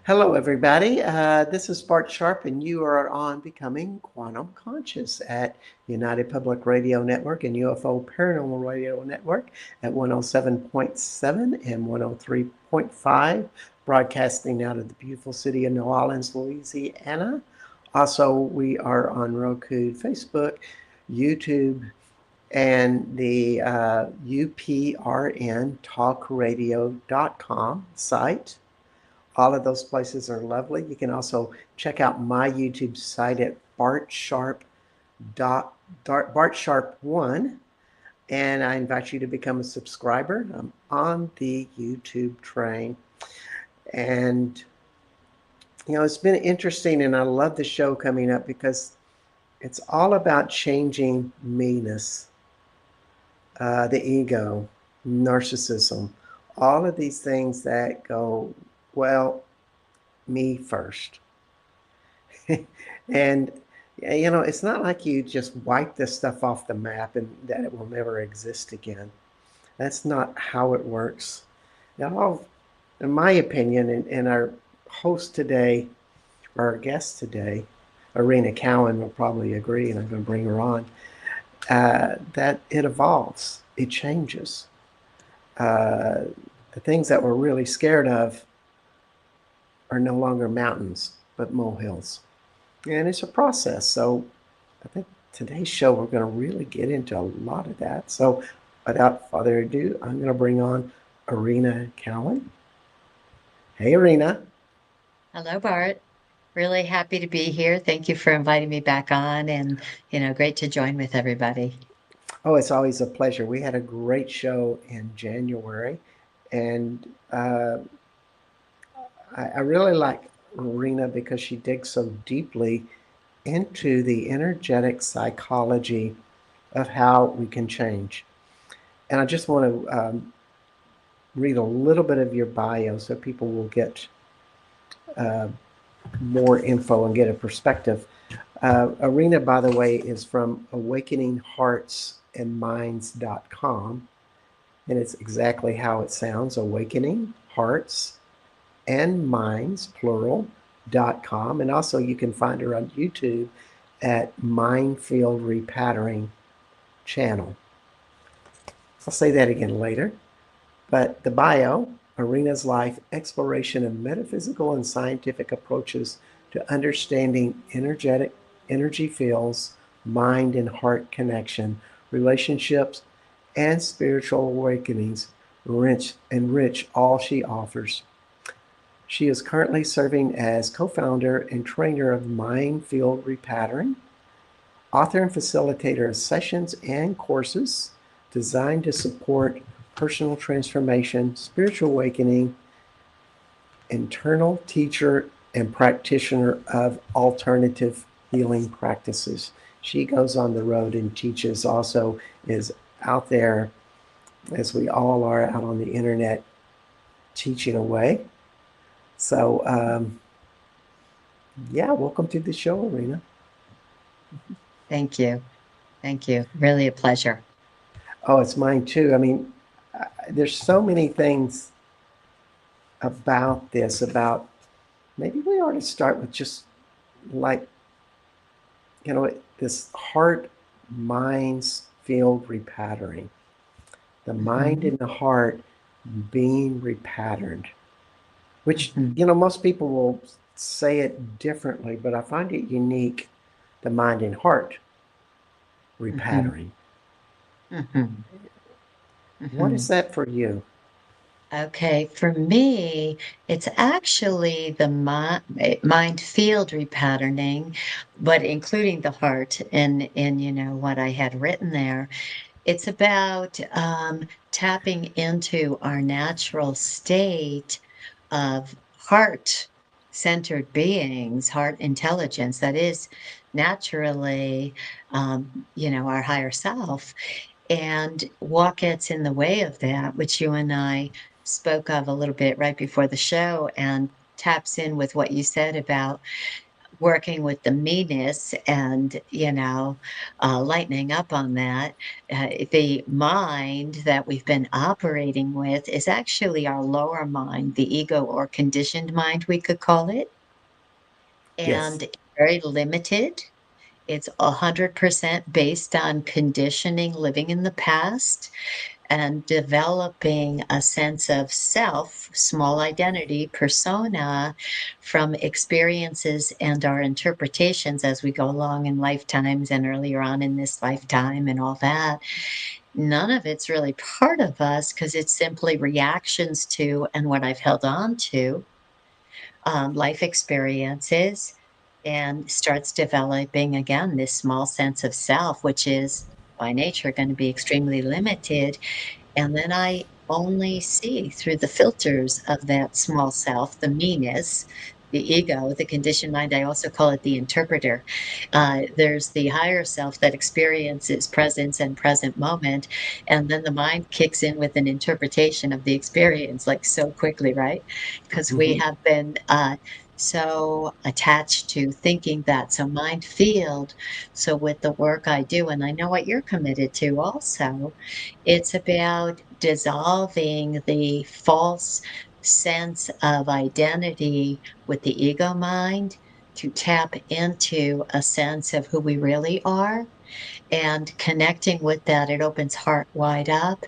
Hello, everybody. This is Bart Sharp, and you are on Becoming Quantum Conscious at United Public Radio Network and UFO Paranormal Radio Network at 107.7 and 103.5, broadcasting out of the beautiful city of New Orleans, Louisiana. Also, we are on Roku, Facebook, YouTube, and the uprntalkradio.com site. All of those places are lovely. You can also check out my YouTube site at Bart Sharp1, and I invite you to become a subscriber. I'm on the YouTube train, and it's been interesting, and I love the show coming up because it's all about changing meanness, the ego, narcissism, all of these things that go, well, me first. And it's not like you just wipe this stuff off the map and that it will never exist again. That's not how it works. Now, in my opinion, and our host today, or our guest today, Erina Cowan, will probably agree, and I'm going to bring her on, that it evolves, it changes. The things that we're really scared of are no longer mountains, but molehills. And it's a process. So I think today's show, we're going to really get into a lot of that. So without further ado, I'm going to bring on Erina Cowan. Hey, Erina. Hello, Bart. Really happy to be here. Thank you for inviting me back on and, great to join with everybody. Oh, it's always a pleasure. We had a great show in January, and I really like Erina because she digs so deeply into the energetic psychology of how we can change. And I just want to read a little bit of your bio so people will get uh, more info and get a perspective. Erina, by the way, is from awakeningheartsandminds.com. And it's exactly how it sounds, Awakening Hearts and Minds, plural.com. And also you can find her on YouTube at Mindfield Repatterning channel. I'll say that again later. But the bio, Erina's life, exploration of metaphysical and scientific approaches to understanding energy fields, mind and heart connection, relationships, and spiritual awakenings enrich all she offers. She is currently serving as co-founder and trainer of Mind Field Repatterning, author and facilitator of sessions and courses designed to support personal transformation, spiritual awakening, internal teacher and practitioner of alternative healing practices. She goes on the road and teaches, also is out there, as we all are out on the internet, teaching away. So, yeah, welcome to the show, Erina. Thank you. Thank you. Really a pleasure. Oh, it's mine too. I mean, there's so many things about this, about maybe we ought to start with just like, this heart minds field repattering, the mind Mhm. and the heart being repatterned, which, Mhm. most people will say it differently, but I find it unique, the mind and heart Mhm. repattering. Mhm. What is Mhm. that for you? Okay, for me, it's actually the mind field repatterning, but including the heart in what I had written there. It's about tapping into our natural state of heart centered beings, heart intelligence that is naturally, our higher self. And what gets in the way of that, which you and I spoke of a little bit right before the show, and taps in with what you said about working with the meanness and, lightening up on that, the mind that we've been operating with is actually our lower mind, the ego or conditioned mind, we could call it. Yes. And it's very limited. It's 100% based on conditioning, living in the past, and developing a sense of self, small identity, persona from experiences and our interpretations as we go along in lifetimes and earlier on in this lifetime and all that. None of it's really part of us because it's simply reactions to and what I've held on to, life experiences, and starts developing again this small sense of self, which is by nature going to be extremely limited, and then I only see through the filters of that small self, the meanness, the ego, the conditioned mind. I also call it the interpreter. There's the higher self that experiences presence and present moment. And then the mind kicks in with an interpretation of the experience, like so quickly, right? Because we Hmm. have been so attached to thinking that. So, mind field. So, with the work I do, and I know what you're committed to also, it's about dissolving the false sense of identity with the ego mind to tap into a sense of who we really are, and connecting with that, it opens heart wide up.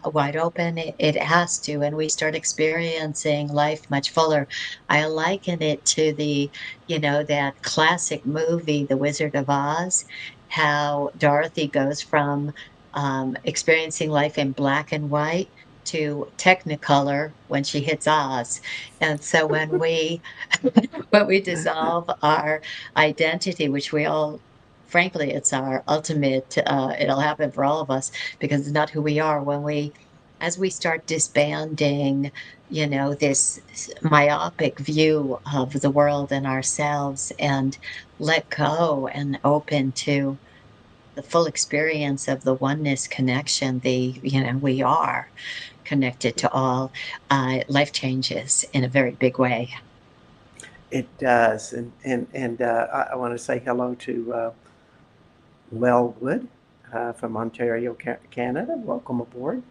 Wide open. It has to, and we start experiencing life much fuller. I liken it to that classic movie, The Wizard of Oz, how Dorothy goes from experiencing life in black and white to Technicolor when she hits Oz. And so when we dissolve our identity, which we all, frankly, it's our ultimate, it'll happen for all of us because it's not who we are as we start disbanding, this myopic view of the world and ourselves, and let go and open to the full experience of the oneness connection, we are connected to all, life changes in a very big way. It does. And I want to say hello to Wellwood from Ontario, Canada. Welcome aboard.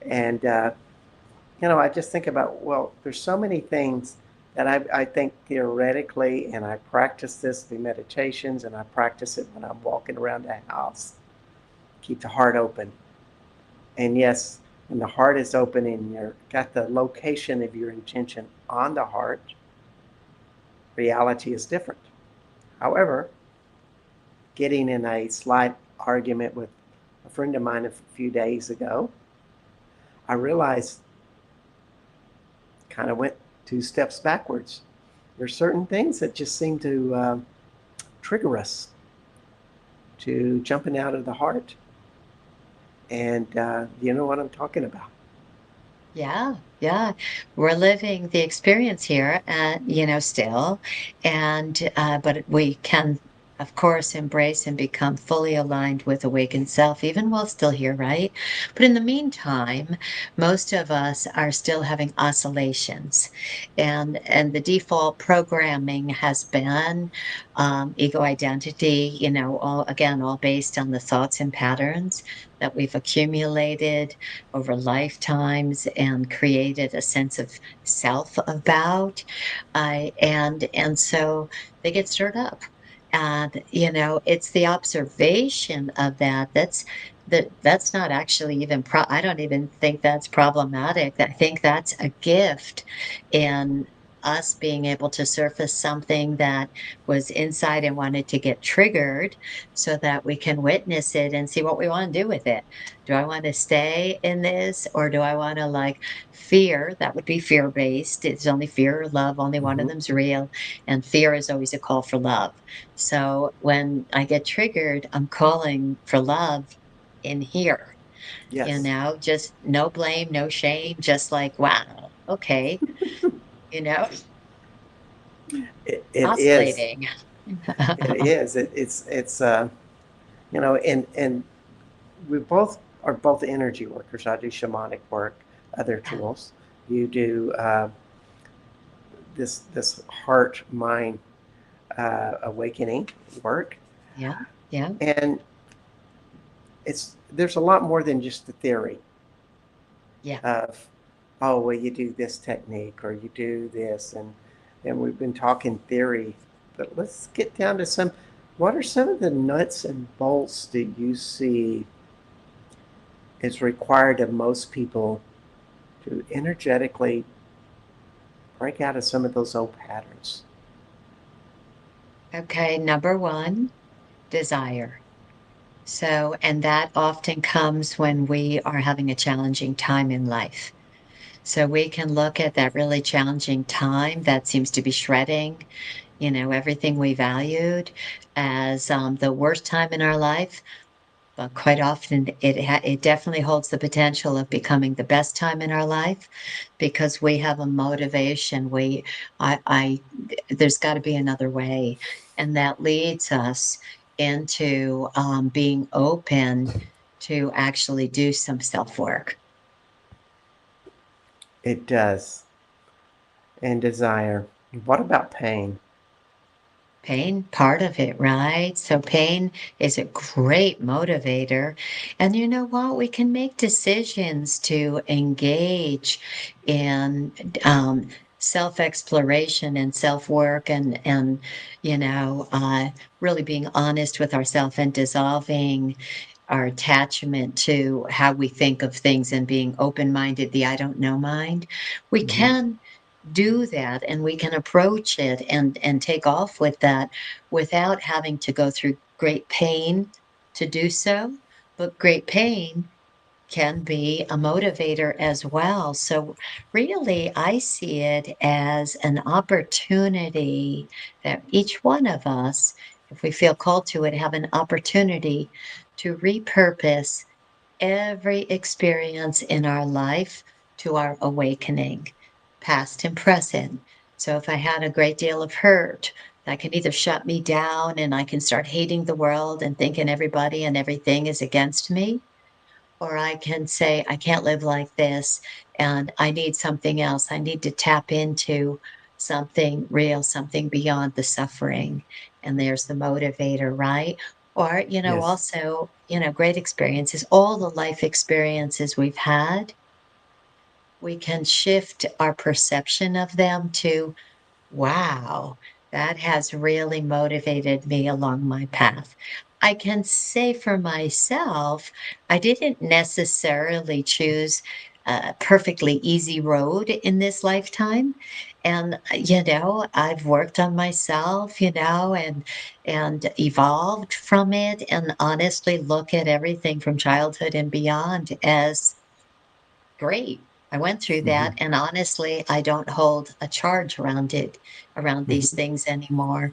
And I just think about, well, there's so many things that I think theoretically, and I practice this through meditations, and I practice it when I'm walking around the house. Keep the heart open. And yes, when the heart is open and you've got the location of your intention on the heart, reality is different. However, getting in a slight argument with a friend of mine a few days ago, I realized kind of went 2 steps backwards. There's certain things that just seem to trigger us to jumping out of the heart. And you know what I'm talking about. Yeah, yeah. We're living the experience here, still. But we can, of course, embrace and become fully aligned with awakened self, even while still here, right? But in the meantime, most of us are still having oscillations. And the default programming has been ego identity, all based on the thoughts and patterns that we've accumulated over lifetimes and created a sense of self about. And so they get stirred up. And it's the observation of that's not actually even I don't even think that's problematic. I think that's a gift in us being able to surface something that was inside and wanted to get triggered so that we can witness it and see what we want to do with it. Do I want to stay in this, or do I want to, like, fear? That would be fear based. It's only fear or love. Only one of Hmm. them's real. And fear is always a call for love. So when I get triggered, I'm calling for love in here, Yes, just no blame, no shame, just like, wow, okay, you know, it is. oscillating. It is. And we both are both energy workers. I do shamanic work, other tools. You do this heart mind awakening work, Yeah. Yeah. and there's a lot more than just the theory Yeah. of, oh well, you do this technique or you do this, and we've been talking theory, but let's get down to some. What are some of the nuts and bolts that you see is required of most people to energetically break out of some of those old patterns? Okay. Number one, desire. So, and that often comes when we are having a challenging time in life. So we can look at that really challenging time that seems to be shredding, everything we valued as the worst time in our life. But quite often, it definitely holds the potential of becoming the best time in our life because we have a motivation. There's got to be another way, and that leads us into being open to actually do some self work. It does. And desire. What about pain? Pain, part of it, right? So pain is a great motivator. And you know what? We can make decisions to engage in self-exploration and self-work and really being honest with ourselves and dissolving our attachment to how we think of things and being open-minded, the I don't know mind. We Mm-hmm. can do that and we can approach it and take off with that without having to go through great pain to do so. But great pain can be a motivator as well. So really I see it as an opportunity that each one of us, if we feel called to it, have an opportunity to repurpose every experience in our life to our awakening, past and present. So if I had a great deal of hurt, that can either shut me down and I can start hating the world and thinking everybody and everything is against me, or I can say, I can't live like this and I need something else. I need to tap into something real, something beyond the suffering. And there's the motivator, right? Or, Yes. also, great experiences, all the life experiences we've had, we can shift our perception of them to, wow, that has really motivated me along my path. I can say for myself, I didn't necessarily choose a perfectly easy road in this lifetime. And, I've worked on myself, and evolved from it and honestly look at everything from childhood and beyond as great. I went through Mm-hmm. that, and honestly, I don't hold a charge around it, around these Mm-hmm. things anymore,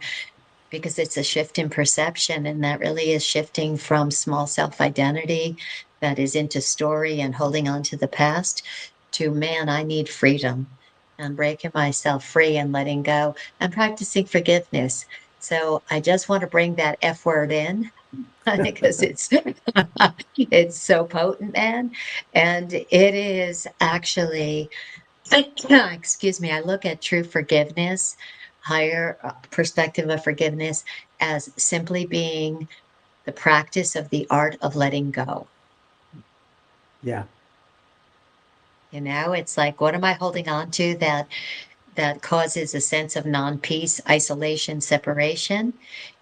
because it's a shift in perception, and that really is shifting from small self-identity that is into story and holding on to the past to, man, I need freedom and breaking myself free and letting go and practicing forgiveness. So I just want to bring that F word in because it's so potent, man. And it is actually, excuse me, I look at true forgiveness, higher perspective of forgiveness as simply being the practice of the art of letting go. Yeah. It's like, what am I holding on to that causes a sense of non-peace, isolation, separation?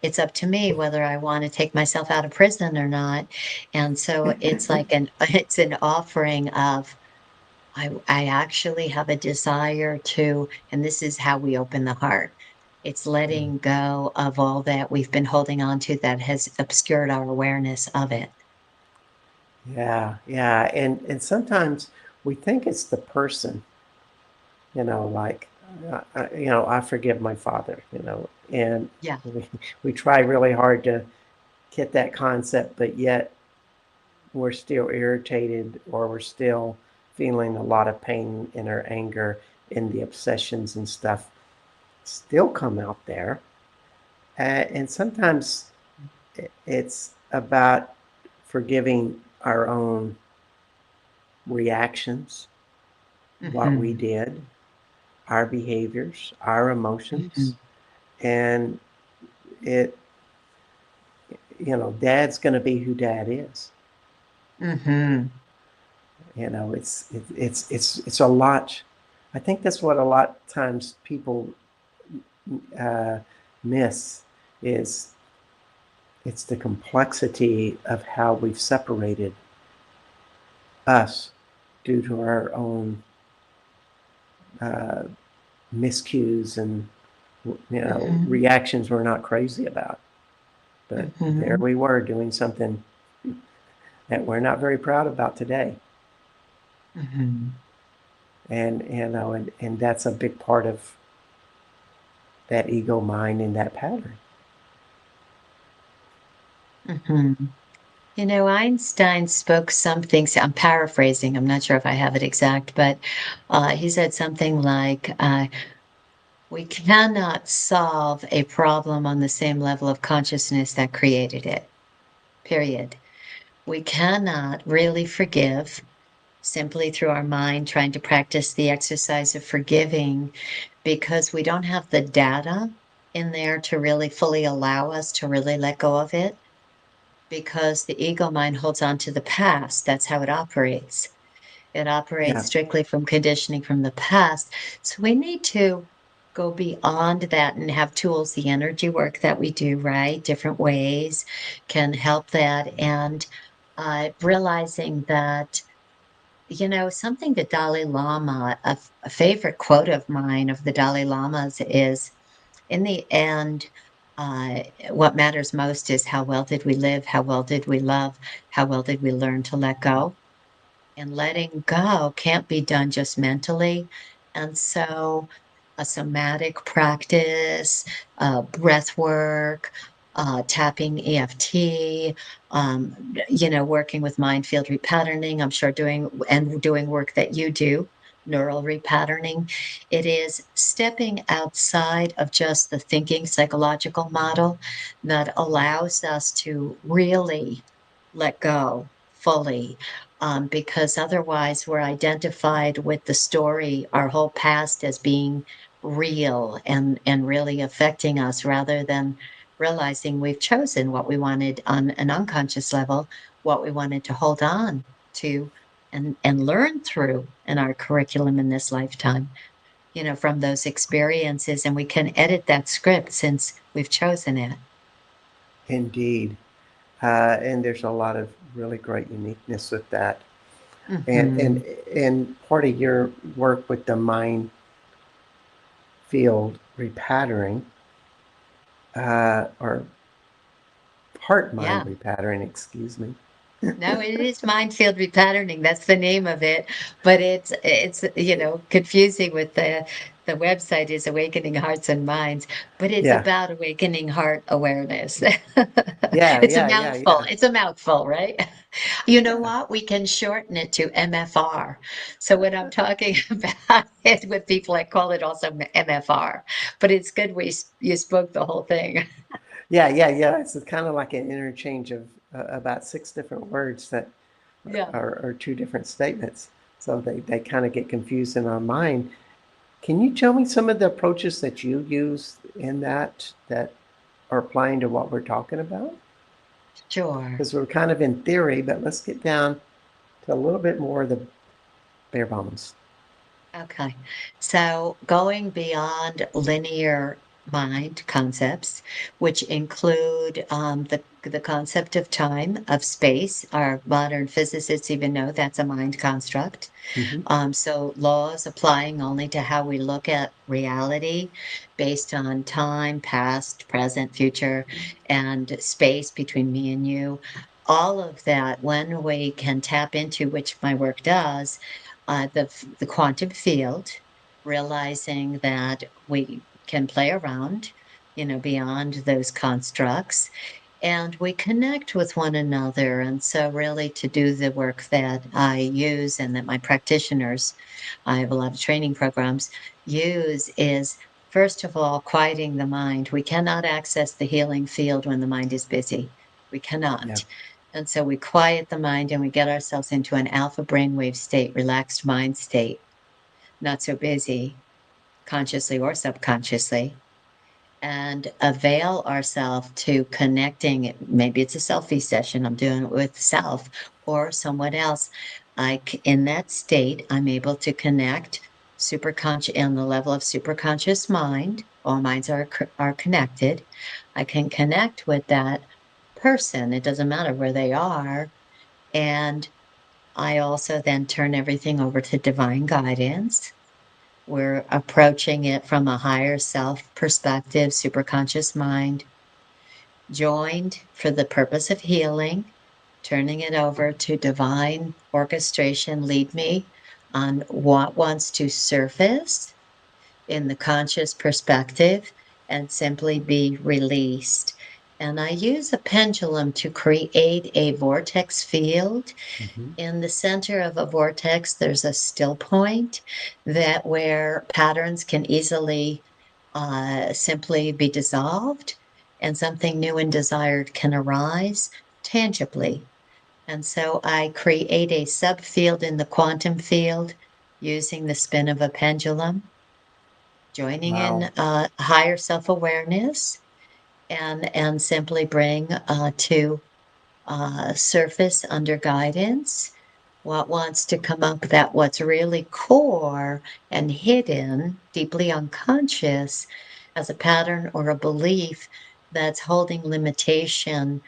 It's up to me whether I want to take myself out of prison or not. And so it's like it's an offering of, I actually have a desire to, and this is how we open the heart. It's letting go of all that we've been holding on to that has obscured our awareness of it. Yeah. Yeah. And sometimes we think it's the person, like, I forgive my father, and Yeah. we, we try really hard to get that concept, but yet we're still irritated or we're still feeling a lot of pain in our anger and the obsessions and stuff still come out there. And sometimes it's about forgiving our own reactions, what we Hmm. did, our behaviors, our emotions, Hmm. and it, dad's going to be who dad is. Mm-hmm. It's a lot. I think that's what a lot of times people uh, miss is it's the complexity of how we've separated us due to our own uh, miscues and Mm-hmm. reactions we're not crazy about. But there Mm-hmm. we were doing something that we're not very proud about today. Mm-hmm. And that's a big part of that ego mind and that pattern. Mm-hmm. Einstein spoke something, so I'm paraphrasing, I'm not sure if I have it exact, but he said something like, we cannot solve a problem on the same level of consciousness that created it, period. We cannot really forgive simply through our mind, trying to practice the exercise of forgiving because we don't have the data in there to really fully allow us to really let go of it because the ego mind holds on to the past. That's how it operates. It operates Yeah, strictly from conditioning from the past. So we need to go beyond that and have tools. The energy work that we do, right? Different ways can help that. And realizing that, something the Dalai Lama, a favorite quote of mine of the Dalai Lama's is in the end, what matters most is how well did we live? How well did we love? How well did we learn to let go? And letting go can't be done just mentally. And so, a somatic practice, breath work, tapping EFT, working with mind field repatterning. I'm sure doing work that you do, neural repatterning. It is stepping outside of just the thinking psychological model that allows us to really let go fully because otherwise we're identified with the story, our whole past as being real and really affecting us rather than realizing we've chosen what we wanted on an unconscious level, what we wanted to hold on to and learn through in our curriculum in this lifetime, from those experiences. And we can edit that script since we've chosen it. indeed. And there's a lot of really great uniqueness with that. And and Hmm. and part of your work with the mind field repattering, or heart mind Yeah. repattering, excuse me. No, it is mind field repatterning. That's the name of it. But it's confusing with the website is Awakening Hearts and Minds, but it's Yeah, about awakening heart awareness. yeah, It's a yeah, yeah, mouthful. yeah, It's a mouthful, right? You know yeah, what? We can shorten it to MFR. So when I'm talking about it with people, I call it also MFR. But it's good you spoke the whole thing. yeah, yeah, yeah. It's kind of like an interchange of about six different words that Yeah. are two different statements. So they kind of get confused in our mind. Can you tell me some of the approaches that you use in that are applying to what we're talking about? Sure. Because we're kind of in theory, but let's get down to a little bit more of the bare bones. Okay. So going beyond linear mind concepts, which include the concept of time, of space. Our modern physicists even know that's a mind construct. Hmm. So laws applying only to how we look at reality based on time, past, present, future, and space between me and you. All of that, when we can tap into, which my work does, the quantum field, realizing that we can play around, beyond those constructs and we connect with one another. And so, really, to do the work that I use and that my practitioners, I have a lot of training programs, use is first of all, quieting the mind. We cannot access the healing field when the mind is busy. We Yeah, cannot. And so, we quiet the mind and we get ourselves into an alpha brainwave state, relaxed mind state, not so busy, consciously or subconsciously. and avail ourselves to connecting. Maybe it's a selfie session. I'm doing it with self or someone else. In that state, I'm able to connect superconscious on the level of superconscious mind. All minds are connected. I can connect with that person. It doesn't matter where they are. And I also then turn everything over to divine guidance. We're approaching it from a higher self perspective, superconscious mind, joined for the purpose of healing, turning it over to divine orchestration. Lead me on what wants to surface in the conscious perspective and simply be released. And I use a pendulum to create a vortex field. Hmm. In the center of a vortex, there's a still point that where patterns can easily simply be dissolved and something new and desired can arise tangibly. And so I create a subfield in the quantum field using the spin of a pendulum, joining in Wow. higher self-awareness and simply bring to surface under guidance what wants to come up, that what's really core and hidden, deeply unconscious as a pattern or a belief that's holding limitation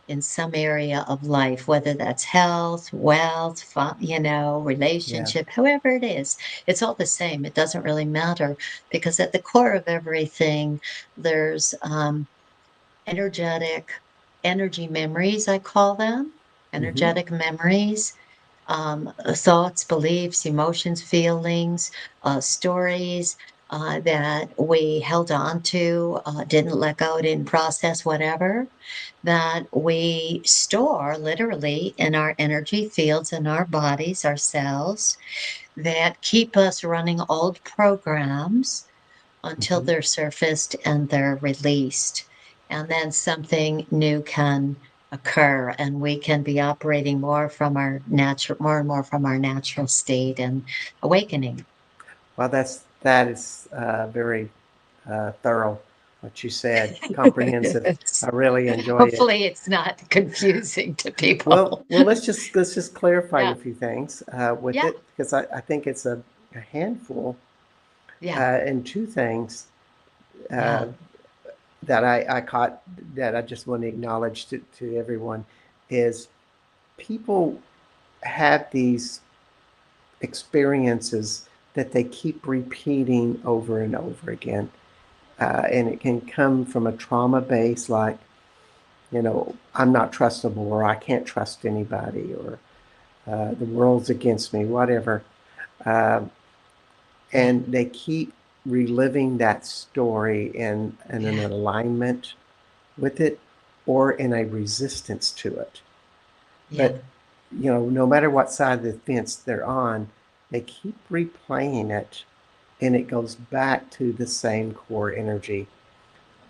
in some area of life, whether that's health, wealth, Yeah. relationship, however it is, it's all the same. It doesn't really matter because at the core of everything, there's energetic energy memories, I call them, Hmm. energetic memories, thoughts, beliefs, emotions, feelings, stories that we held on to, didn't let go, didn't process, whatever, that we store literally in our energy fields, in our bodies, our cells, that keep us running old programs until Hmm. they're surfaced and they're released. And then something new can occur and we can be operating more and more from our natural state and awakening. Well, that is very thorough. What you said, comprehensive. I really enjoy it. Hopefully it's not confusing to Well, people. well, let's just clarify a Yeah, few things with yeah, it because I think it's a handful yeah, and two things yeah, uh, that I caught that I just want to acknowledge to everyone is people have these experiences that they keep repeating over and over again. And it can come from a trauma base like, I'm not trustable or I can't trust anybody or the world's against me, whatever. Um, yeah, and they keep reliving that story in an yeah, alignment with it or in a resistance to it. yeah, But, no matter what side of the fence they're on, they keep replaying it and it goes back to the same core energy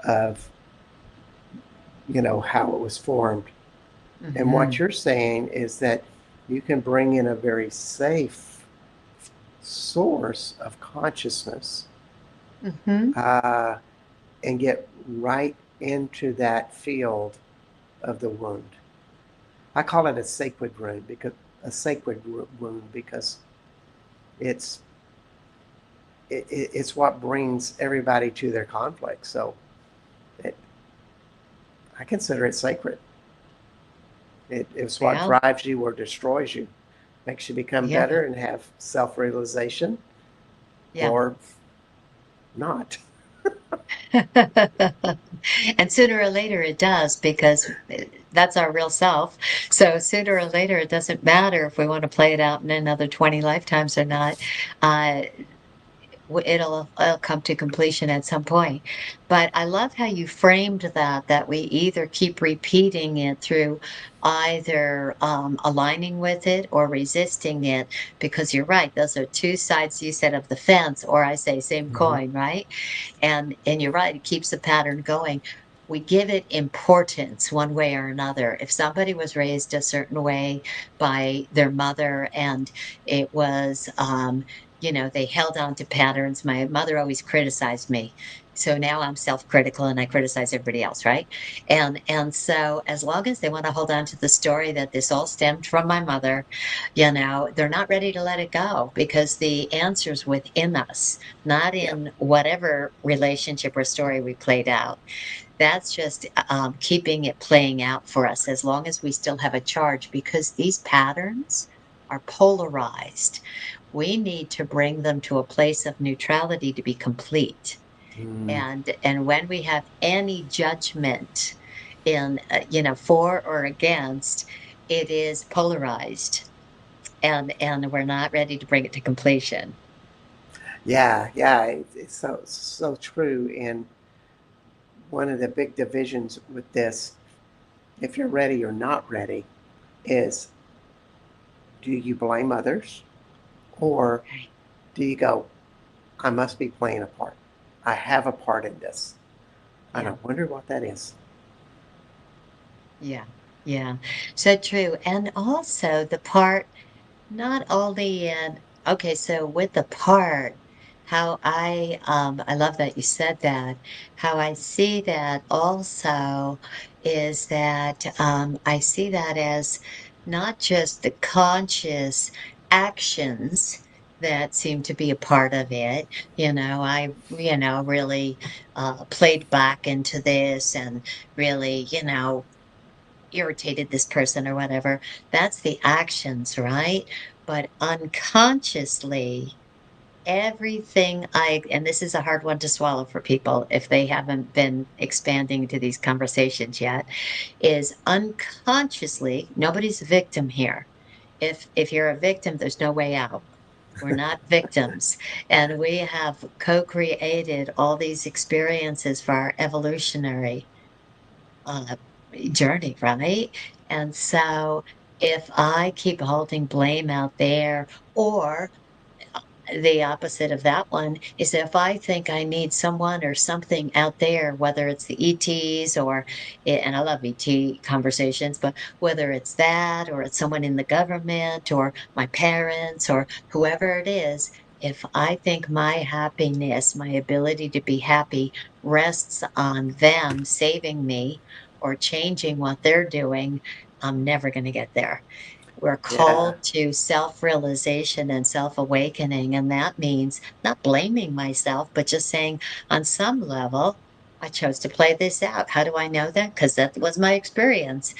of, how it was formed. And what hmm, you're saying is that you can bring in a very safe source of consciousness hmm, uh, and get right into that field of the wound. I call it a sacred wound because it's it's what brings everybody to their conflict. So it, I consider it sacred. It's what well, drives you or destroys you, makes you become yeah, better and have self-realization yeah. or not. And sooner or later it does because that's our real self. So sooner or later it doesn't matter if we want to play it out in another 20 lifetimes or not. Uh, it'll come to completion at some point. But I love how you framed that we either keep repeating it through either aligning with it or resisting it, because you're right, those are two sides you said of the fence, or I say same Hmm. coin, right? And you're right, it keeps the pattern going. We give it importance one way or another. If somebody was raised a certain way by their mother and it was they held on to patterns. My mother always criticized me. So now I'm self-critical and I criticize everybody else, right? And so as long as they want to hold on to the story that this all stemmed from my mother, they're not ready to let it go because the answer's within us, not Yeah. in whatever relationship or story we played out. That's just keeping it playing out for us as long as we still have a charge because these patterns are polarized. We need to bring them to a place of neutrality to be complete. Mm. And when we have any judgment in for or against, it is polarized, and we're not ready to bring it to completion. Yeah, yeah, it's so true. And one of the big divisions with this, if you're ready or not ready, is do you blame others or Right. do you go, I must be playing a part. I have a part in this. And I Yeah. wonder what that is. Yeah. Yeah. So true. And also the part. Not only in okay, so with the part, how I love that you said that. How I see that also is that I see that as not just the conscious actions that seem to be a part of it. I really played back into this and really, irritated this person or whatever. That's the actions, right? But unconsciously, and this is a hard one to swallow for people if they haven't been expanding into these conversations yet, is unconsciously, nobody's a victim here. If you're a victim, there's no way out. We're not victims. And we have co-created all these experiences for our evolutionary uh, journey, right? And so if I keep holding blame out there, or the opposite of that one is if I think I need someone or something out there, whether it's the ETs and I love ET conversations, but whether it's that or it's someone in the government or my parents or whoever it is, if I think my happiness, my ability to be happy rests on them saving me or changing what they're doing, I'm never going to get there. We're Yeah, called to self-realization and self-awakening, and that means not blaming myself, but just saying, on some level, I chose to play this out. How do I know that? Because that was my experience.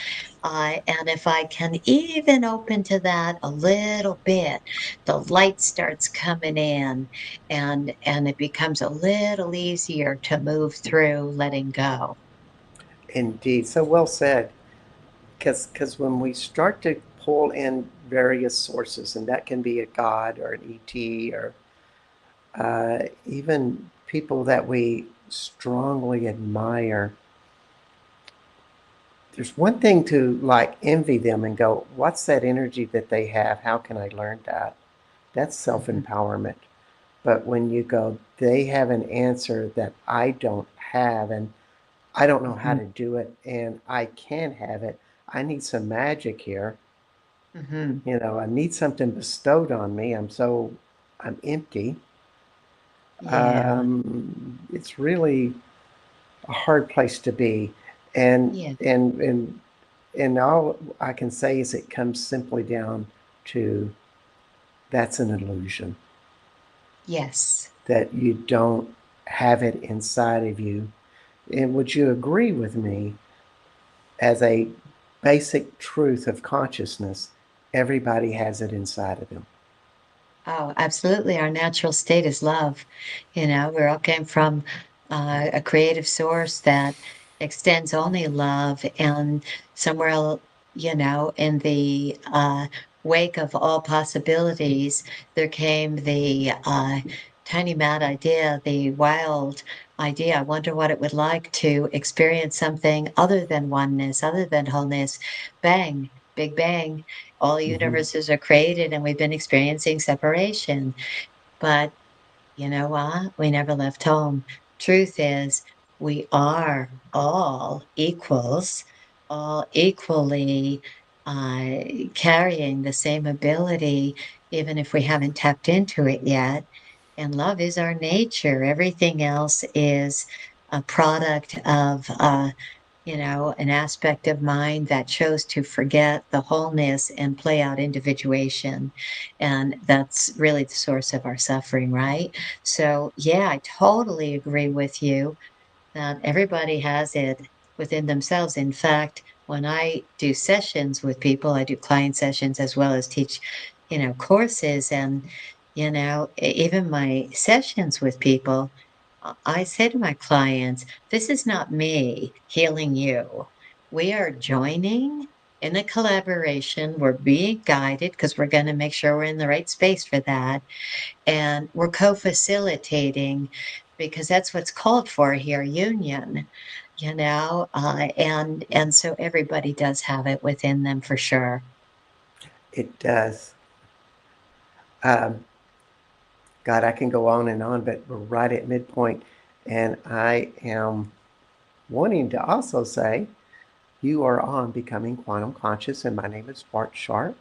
And if I can even open to that a little bit, the light starts coming in, and it becomes a little easier to move through letting go. indeed. So well said. Because when we start to pull in various sources, and that can be a God or an ET or even people that we strongly admire, there's one thing to like envy them and go, what's that energy that they have? How can I learn that? That's self Mhm, empowerment. But when you go, they have an answer that I don't have, and I don't know how mhm, to do it, and I can have it. I need some magic here. mhm. I need something bestowed on me. I'm empty. Yeah, It's really a hard place to be, and yeah, and and and all I can say is it comes simply down to that's an illusion yes. that you don't have it inside of you. And would you agree with me as a basic truth of consciousness? Everybody has it inside of them. Oh, absolutely. Our natural state is love. We all came from a creative source that extends only love. And somewhere, in the wake of all possibilities, there came the tiny mad idea, the wild idea. I wonder what it would like to experience something other than oneness, other than wholeness. Bang, big bang, all Hmm. universes are created and we've been experiencing separation. But you know what? We never left home. Truth is, we are all equals, all equally carrying the same ability, even if we haven't tapped into it yet. And love is our nature. Everything else is a product of, an aspect of mind that chose to forget the wholeness and play out individuation. And that's really the source of our suffering, right? So, yeah, I totally agree with you that everybody has it within themselves. In fact, when I do sessions with people, I do client sessions as well as teach, courses. And, even my sessions with people, I say to my clients, this is not me healing you. We are joining in a collaboration. We're being guided because we're going to make sure we're in the right space for that, and we're co-facilitating because that's what's called for here, union, and so everybody does have it within them for sure. It does. Um, God, I can go on and on, but we're right at midpoint. And I am wanting to also say you are on Becoming Quantum Conscious, and my name is Bart Sharp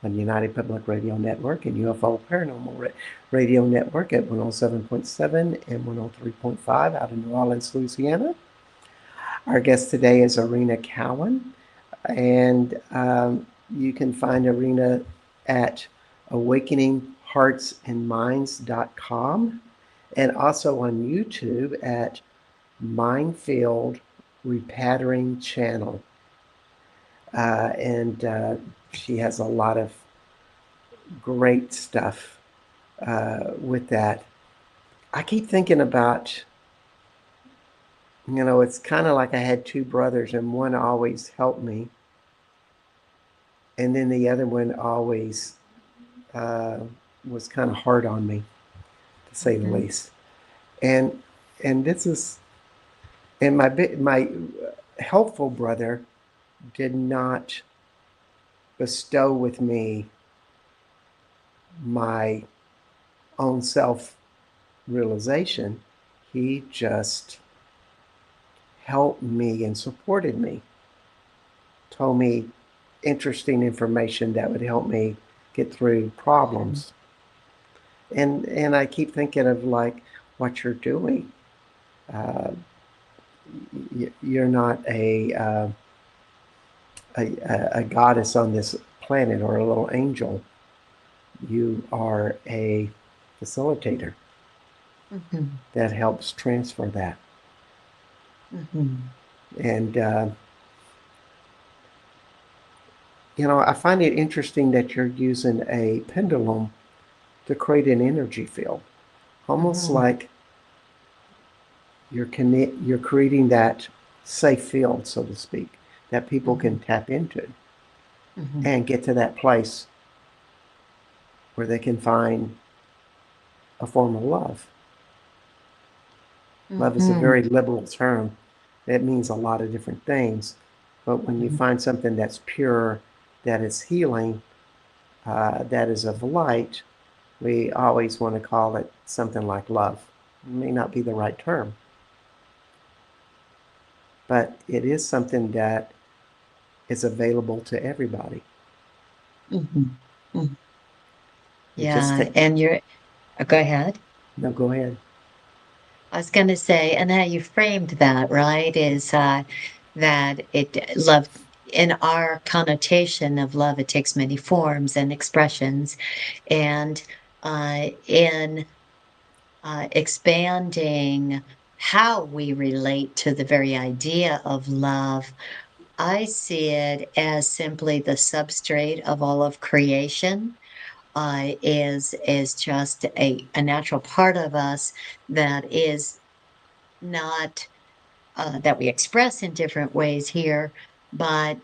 on United Public Radio Network and UFO Paranormal Radio Network at 107.7 and 103.5 out of New Orleans, Louisiana. Our guest today is Erina Cowan, and you can find Erina at awakeningheartsandminds.com and also on YouTube at Mindfield Repattering Channel. And she has a lot of great stuff with that. I keep thinking about, it's kind of like I had two brothers, and one always helped me, and then the other one always uh, was kind of hard on me, to say the Mhm, least. And and this is and my helpful brother did not bestow with me my own self realization. He just helped me and supported me, told me interesting information that would help me get through mhm, problems. And I keep thinking of like what you're doing. Uh, you're not a goddess on this planet or a little angel. You are a facilitator mhm, that helps transfer that. mhm, And I find it interesting that you're using a pendulum to create an energy field, almost mhm, like you're creating that safe field, so to speak, that people can mhm, tap into mhm, and get to that place where they can find a form of love. Love is a mhm, very liberal term. It means a lot of different things. But when you mhm, find something that's pure, that is healing, that is of light, we always want to call it something like love. It may not be the right term, but it is something that is available to everybody. mhm, mhm. It just Yeah, takes, and go ahead. no, go ahead. I was going to say, and how you framed that, right, is that love, in our connotation of love, it takes many forms and expressions. And in expanding how we relate to the very idea of love, I see it as simply the substrate of all of creation. Is just a natural part of us that is not that we express in different ways here, but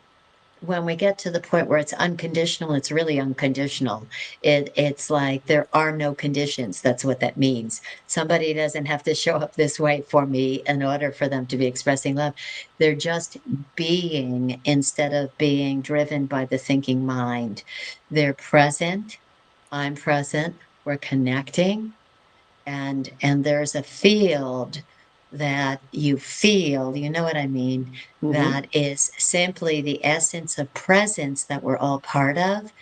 when we get to the point where it's unconditional, it's really unconditional. It's like there are no conditions. That's what that means. Somebody doesn't have to show up this way for me in order for them to be expressing love. They're just being instead of being driven by the thinking mind. They're present. I'm present. We're connecting, and there's a field that you feel, you know what I mean? Hmm. That is simply the essence of presence that we're all part of.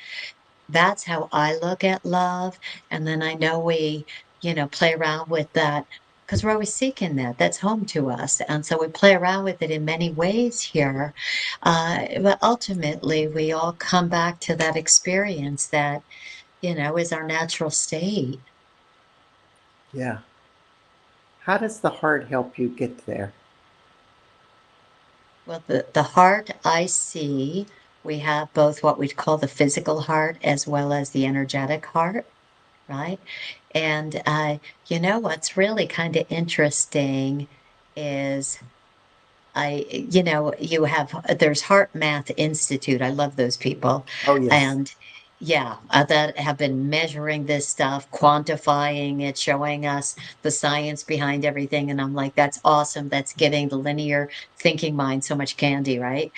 That's how I look at love. And then I know we, play around with that because we're always seeking that. That's home to us. And so we play around with it in many ways here. But ultimately, we all come back to that experience that, is our natural state. Yeah. How does the heart help you get there? Well, the heart I see, we have both what we call the physical heart as well as the energetic heart, right? And what's really kind of interesting is you have there's Heart Math Institute. I love those people. Oh, yes. And yeah, that have been measuring this stuff, quantifying it, showing us the science behind everything. And I'm like, that's awesome. That's giving the linear thinking mind so much candy, right?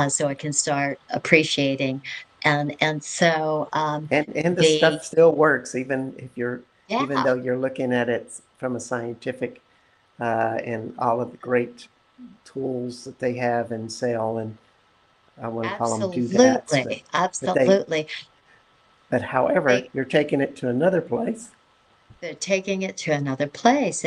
So it can start appreciating. And so And the the stuff still works, even if you're, even yeah, though you're looking at it from a scientific and all of the great tools that they have and sell, and I want to call them doodads, absolutely, but they, absolutely. but however, They you're taking it to another place, they're taking it to another place,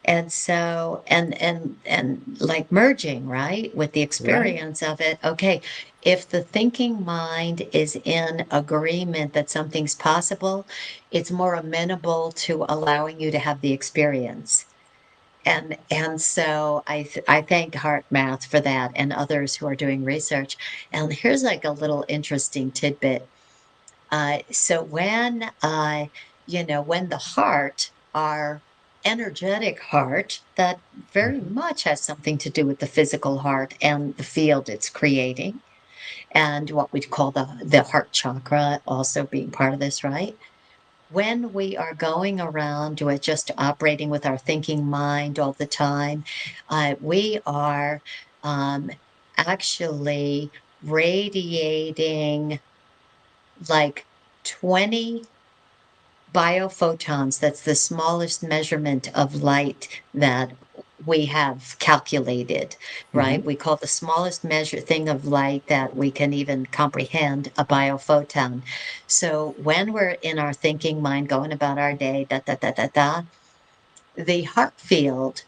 and so and like merging, right, with the right? experience of it. Okay, if the thinking mind is in agreement that something's possible, it's more amenable to allowing you to have the experience. And so I thank Heart Math for that and others who are doing research. And here's like a little interesting tidbit. So when the heart, our energetic heart, that very Hmm. much has something to do with the physical heart and the field it's creating, and what we call the heart chakra also being part of this, right? When we are going around with just operating with our thinking mind all the time, we are um, actually radiating like 20 biophotons. That's the smallest measurement of light that we have calculated, Hmm. right? We call the smallest measure thing of light that we can even comprehend a biophoton. So when we're in our thinking mind, going about our day, da da da da da, the heart field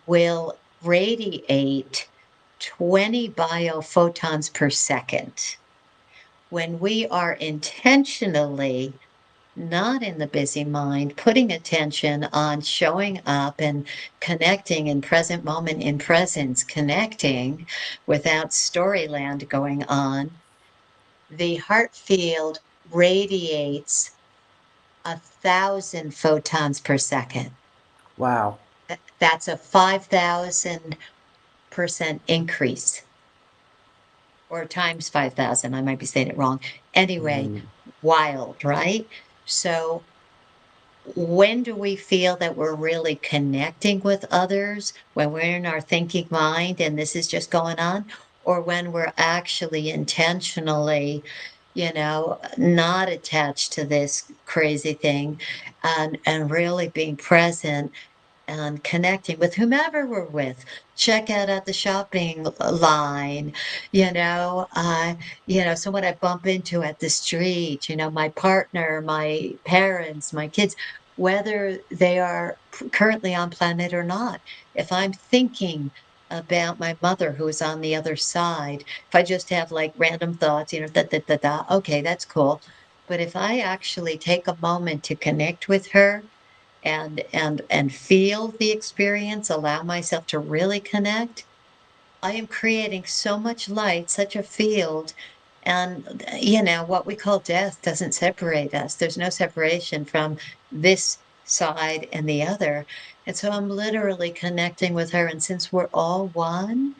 will radiate 20 biophotons per second. When we are intentionally not in the busy mind, putting attention on showing up and connecting in present moment, in presence, connecting without storyland going on, the heart field radiates 1,000 photons per second. Wow. That's a 5,000% increase, or times 5,000. I might be saying it wrong. Anyway, Mm. wild, right? So when do we feel that we're really connecting with others? When we're in our thinking mind and this is just going on, or when we're actually intentionally, not attached to this crazy thing and really being present and connecting with whomever we're with. Check out at the shopping line, someone I bump into at the street, my partner, my parents, my kids, whether they are currently on planet or not. If I'm thinking about my mother who is on the other side, if I just have like random thoughts, da da da da, okay, that's cool. But if I actually take a moment to connect with her and feel the experience, allow myself to really connect, I am creating so much light, such a field. And what we call death doesn't separate us. There's no separation from this side and the other. And so I'm literally connecting with her. And since we're all one,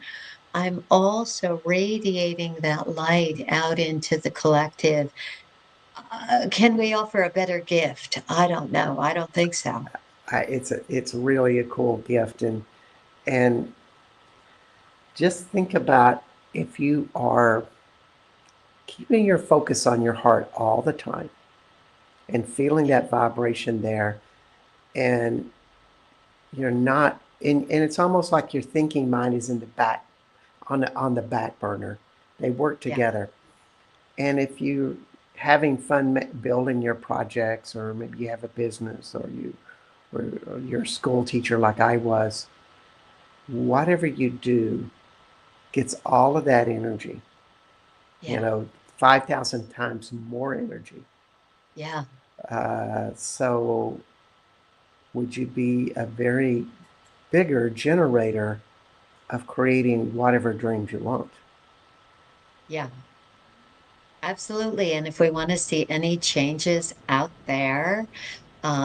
I'm also radiating that light out into the collective. Can we offer a better gift? I don't know. I don't think so. It's really a cool gift, and just think about if you are keeping your focus on your heart all the time and feeling Yeah. that vibration there, and you're not and it's almost like your thinking mind is in the back, on the back burner. They work Yeah, together. And if you having fun building your projects, or maybe you have a business, or you're a school teacher like I was, whatever you do gets all of that energy, you yeah, know, 5,000 times more energy. yeah, So would you be a very bigger generator of creating whatever dreams you want? yeah. Absolutely. And if we want to see any changes out there,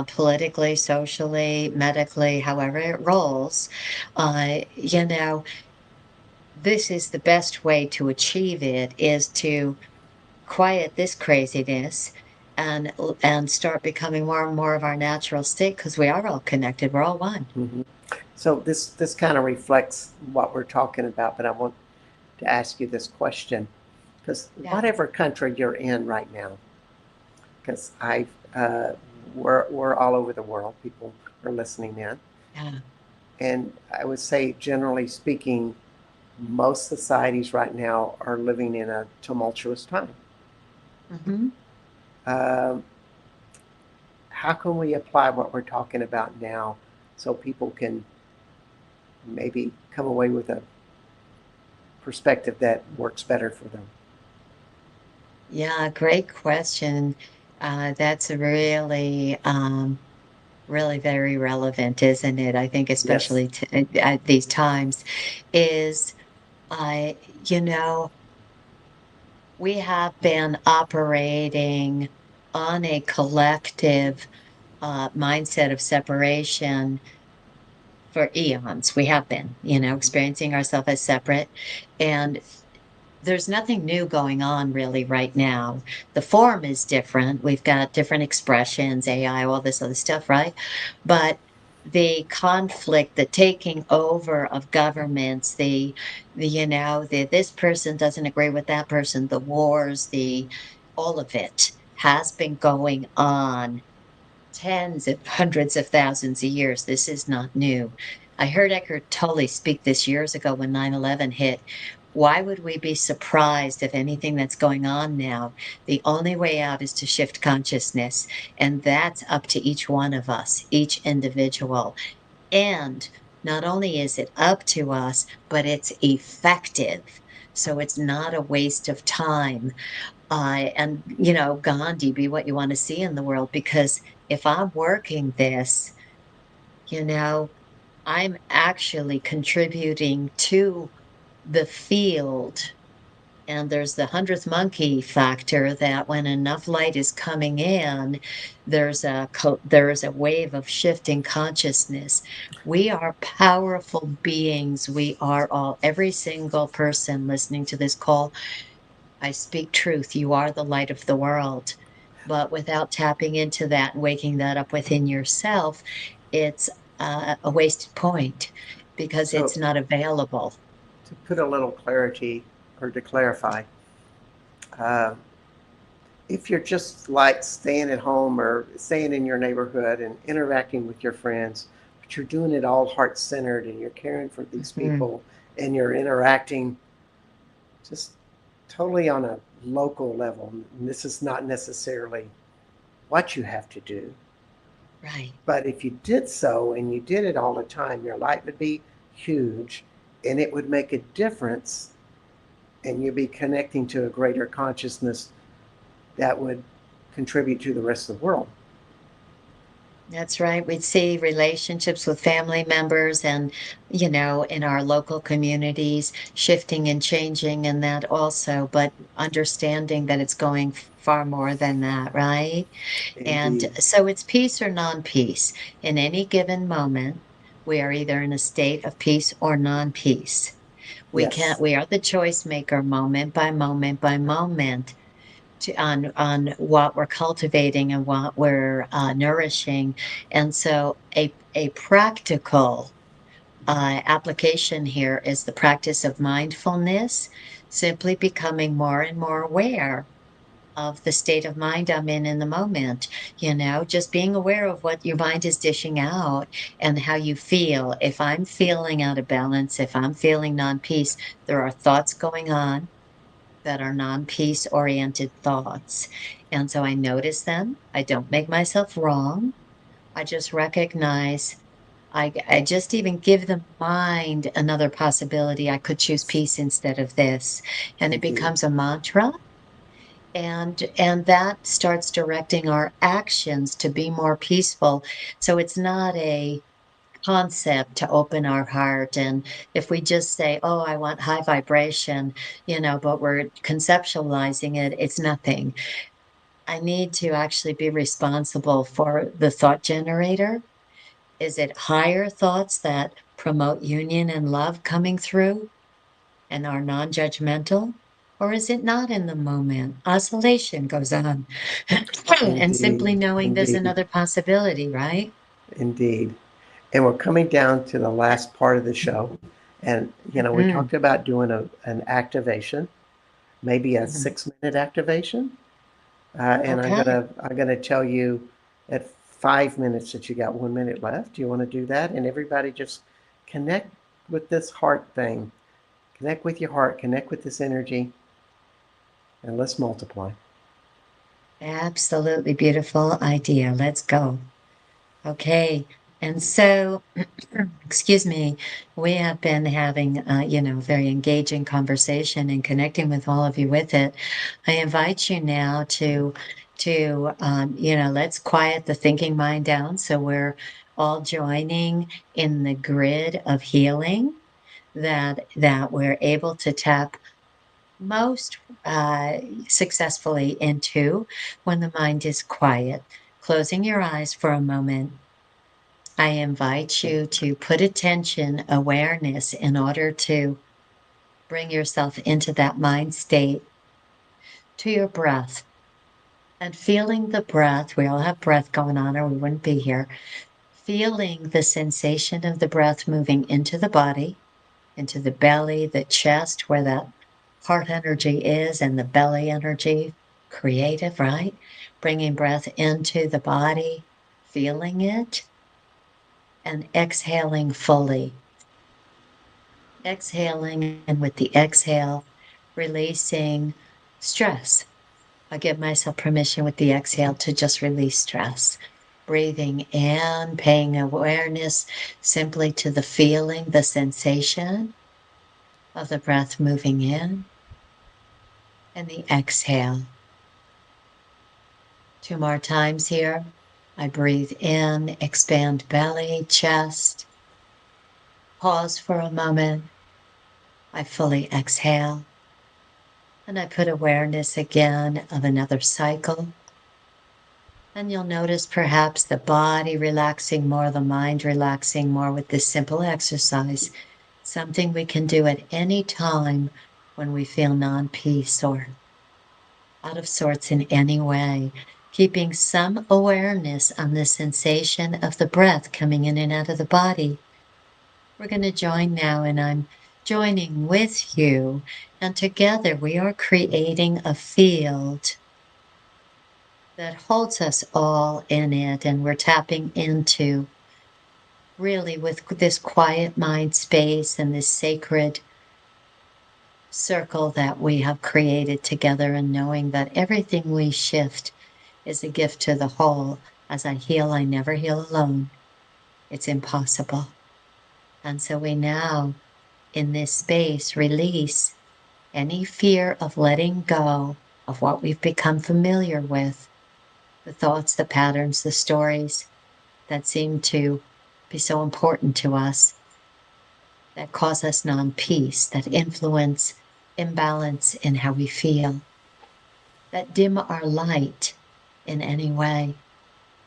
politically, socially, medically, however it rolls, you know, this is the best way to achieve it is to quiet this craziness and start becoming more and more of our natural state because we are all connected. We're all one. Mhm. So this kind of reflects what we're talking about, but I want to ask you this question, because Yeah. whatever country you're in right now, because we're all over the world, people are listening in, Yeah. and I would say generally speaking, most societies right now are living in a tumultuous time. Hmm. Um, how can we apply what we're talking about now so people can maybe come away with a perspective that works better for them? Yeah. Great question. That's really, really very relevant, isn't it? I think Yes. especially at these times is, I, you know, we have been operating on a collective mindset of separation for eons. We have been, experiencing ourselves as separate. And there's nothing new going on really right now. The form is different. We've got different expressions, AI, all this other stuff, right? But the conflict, the taking over of governments, the this person doesn't agree with that person, the wars, the all of it has been going on tens of hundreds of thousands of years. This is not new. I heard Eckhart Tolle speak this years ago when 9/11 hit. Why would we be surprised if anything that's going on now? The only way out is to shift consciousness. And that's up to each one of us, each individual. And not only is it up to us, but it's effective. So it's not a waste of time. Gandhi, be what you want to see in the world. Because if I'm working this, you know, I'm actually contributing to the field. And there's the hundredth monkey factor that when enough light is coming in, there's a wave of shifting consciousness. We are powerful beings. We are all, every single person listening to this call. I speak truth. You are the light of the world. But without tapping into that and waking that up within yourself, it's a wasted point because So it's not available. to put a little clarity, or to clarify, uh, if you're just like staying at home or staying in your neighborhood and interacting with your friends, but you're doing it all heart centered and you're caring for these Mhm. people and you're interacting just totally on a local level, and this is not necessarily what you have to do. Right. But if you did so and you did it all the time, your light would be huge and it would make a difference, and you'd be connecting to a greater consciousness that would contribute to the rest of the world. That's right. We'd see relationships with family members and, in our local communities shifting and changing and that also, but understanding that it's going far more than that, right? And Indeed. so it's peace or non-peace. In any given moment, we are either in a state of peace or non-peace. Yes. We are the choice maker moment by moment by moment on what we're cultivating and what we're nourishing. And so a practical application here is the practice of mindfulness, simply becoming more and more aware. of the state of mind I'm in the moment. Just being aware of what your mind is dishing out and how you feel. If I'm feeling out of balance, if I'm feeling non-peace, there are thoughts going on that are non-peace oriented thoughts. And so I notice them. I don't make myself wrong. I just recognize, I just even give the mind another possibility. I could choose peace instead of this. And it Indeed. becomes a mantra, and that starts directing our actions to be more peaceful. So it's not a concept to open our heart. And if we just say, oh, I want high vibration, but we're conceptualizing it, it's nothing. I need to actually be responsible for the thought generator. Is it higher thoughts that promote union and love coming through and are non-judgmental? Or is it not in the moment? Oscillation goes on. And simply Indeed. knowing there's Indeed. another possibility, right? Indeed. And we're coming down to the last part of the show. And, we Mm-hmm. talked about doing an activation, maybe a Mm-hmm. 6-minute activation. And Okay. I'm gonna tell you at 5 minutes that you got 1 minute left. Do you want to do that? And everybody just connect with this heart thing. Connect with your heart. Connect with this energy, and let's multiply. Absolutely beautiful idea. Let's go. Okay. And so, excuse me, we have been having, very engaging conversation and connecting with all of you with it. I invite you now to let's quiet the thinking mind down. So we're all joining in the grid of healing that we're able to tap most successfully into when the mind is quiet. Closing your eyes for a moment, I invite you to put attention, awareness in order to bring yourself into that mind state to your breath and feeling the breath. We all have breath going on, or we wouldn't be here. Feeling the sensation of the breath moving into the body, into the belly, the chest, where that heart energy is, and the belly energy, creative, right? Bringing breath into the body, feeling it, and exhaling fully. Exhaling, and with the exhale, releasing stress. I give myself permission with the exhale to just release stress. Breathing in, paying awareness simply to the feeling, the sensation of the breath moving in, and the exhale. 2 more times here. I breathe in, expand belly, chest. Pause for a moment. I fully exhale. And I put awareness again of another cycle. And you'll notice perhaps the body relaxing more, the mind relaxing more with this simple exercise. Something we can do at any time when we feel non-peace or out of sorts in any way, keeping some awareness on the sensation of the breath coming in and out of the body. We're going to join now, and I'm joining with you, and together we are creating a field that holds us all in it, and we're tapping into really with this quiet mind space and this sacred circle that we have created together, and knowing that everything we shift is a gift to the whole. As I heal, I never heal alone. It's impossible. And so we now, in this space, release any fear of letting go of what we've become familiar with, the thoughts, the patterns, the stories that seem to be so important to us, that cause us non-peace, that influence imbalance in how we feel, that dim our light in any way.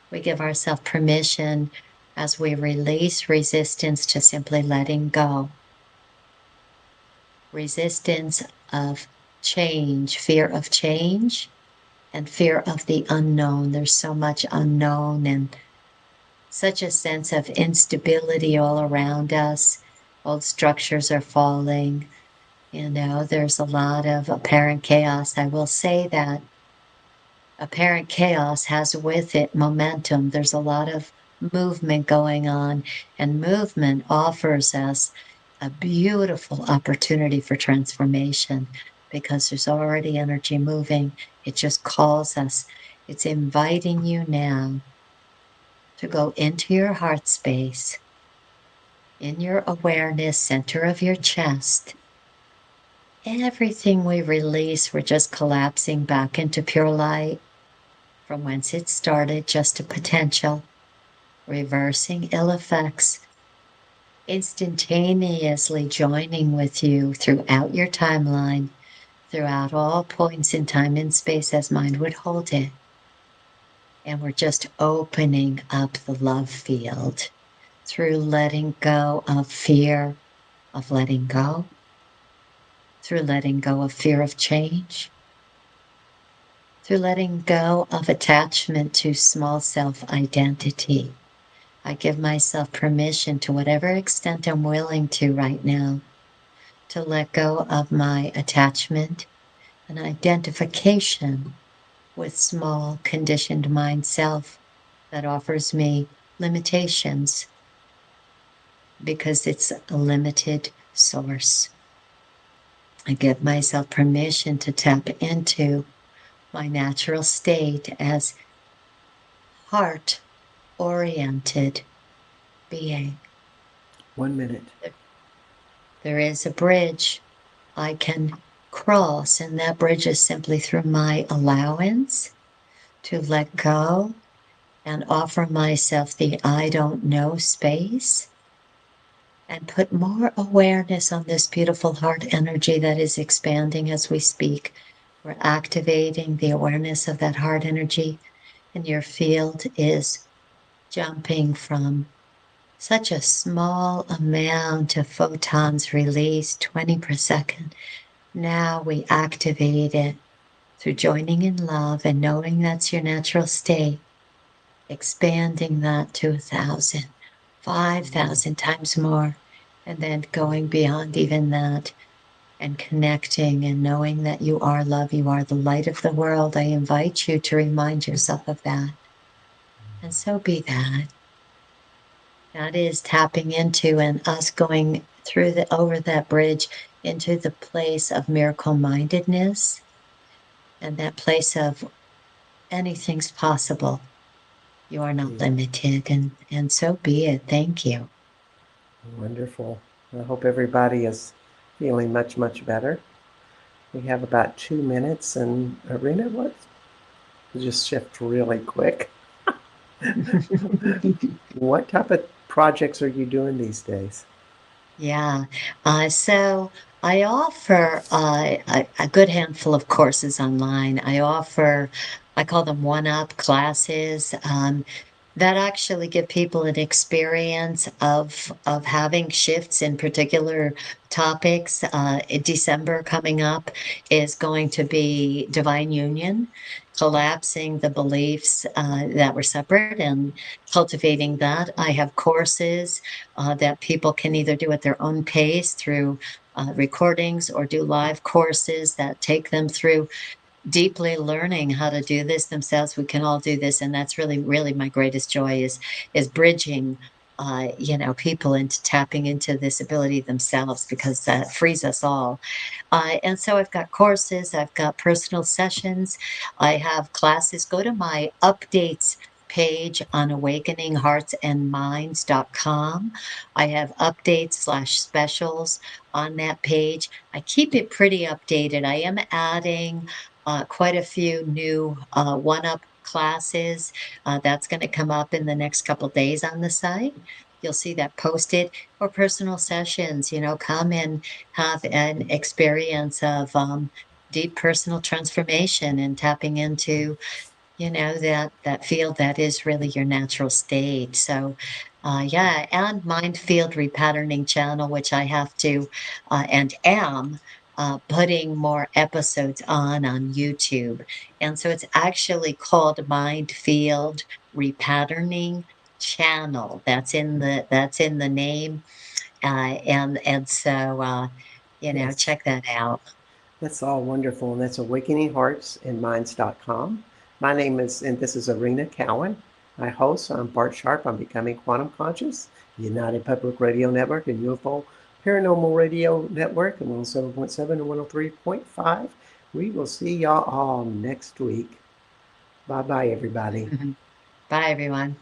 We give ourselves permission as we release resistance to simply letting go. Resistance of change, fear of change, and fear of the unknown. There's so much unknown and such a sense of instability all around us. Old structures are falling. There's a lot of apparent chaos. I will say that Apparent chaos has with it momentum. There's a lot of movement going on, and movement offers us a beautiful opportunity for transformation because there's already energy moving. It just calls us, it's inviting you now to go into your heart space, in your awareness center of your chest. Everything we release, we're just collapsing back into pure light from whence it started, just a potential, reversing ill effects, instantaneously joining with you throughout your timeline, throughout all points in time and space as mind would hold it. And we're just opening up the love field through letting go of fear, of letting go, through letting go of fear of change, through letting go of attachment to small self identity. I give myself permission to whatever extent I'm willing to right now to let go of my attachment and identification with small conditioned mind self that offers me limitations because it's a limited source. I give myself permission to tap into my natural state as heart oriented being. 1 minute. There is a bridge I can cross, and that bridge is simply through my allowance to let go and offer myself the I don't know space and put more awareness on this beautiful heart energy that is expanding as we speak. We're activating the awareness of that heart energy, and your field is jumping from such a small amount of photons released, 20 per second. Now we activate it through joining in love and knowing that's your natural state, expanding that to 1,000, 5,000 times more, and then going beyond even that and connecting and knowing that you are love, you are the light of the world. I invite you to remind yourself of that. And so be that. That is tapping into and us going through the over that bridge into the place of miracle mindedness and that place of anything's possible. You are not Yeah, limited, and so be it. Thank you. wonderful. I hope everybody is feeling much, much better. We have about 2 minutes, and Arena, what? Just shift really quick. What type of projects are you doing these days? Yeah. So I offer a good handful of courses online. I call them one-up classes. That actually give people an experience of having shifts in particular topics. In December coming up is going to be divine union, collapsing the beliefs that were separate and cultivating that. I have courses that people can either do at their own pace through recordings or do live courses that take them through deeply learning how to do this themselves. We can all do this, and that's really, really my greatest joy is bridging, people into tapping into this ability themselves because that frees us all. And so I've got courses, I've got personal sessions, I have classes. Go to my updates page on awakeningheartsandminds.com. I have updates slash specials on that page. I keep it pretty updated. I am adding quite a few new one-up classes. That's going to come up in the next couple days on the site. You'll see that posted or personal sessions, come and have an experience of deep personal transformation and tapping into that field that is really your natural state. So yeah, and mind field repatterning channel, which I have to and am putting more episodes on YouTube. And so it's actually called mind field repatterning channel. That's in the name. And so Yes, check that out. that's all wonderful. And that's awakeningheartsandminds.com. My name is, and this is Erina Cowan. My host, I'm Bart Sharp. I'm Becoming Quantum Conscious, United Public Radio Network, and UFO Paranormal Radio Network, and 107.7 and 103.5. We will see y'all all next week. Bye bye, everybody. Bye, everyone.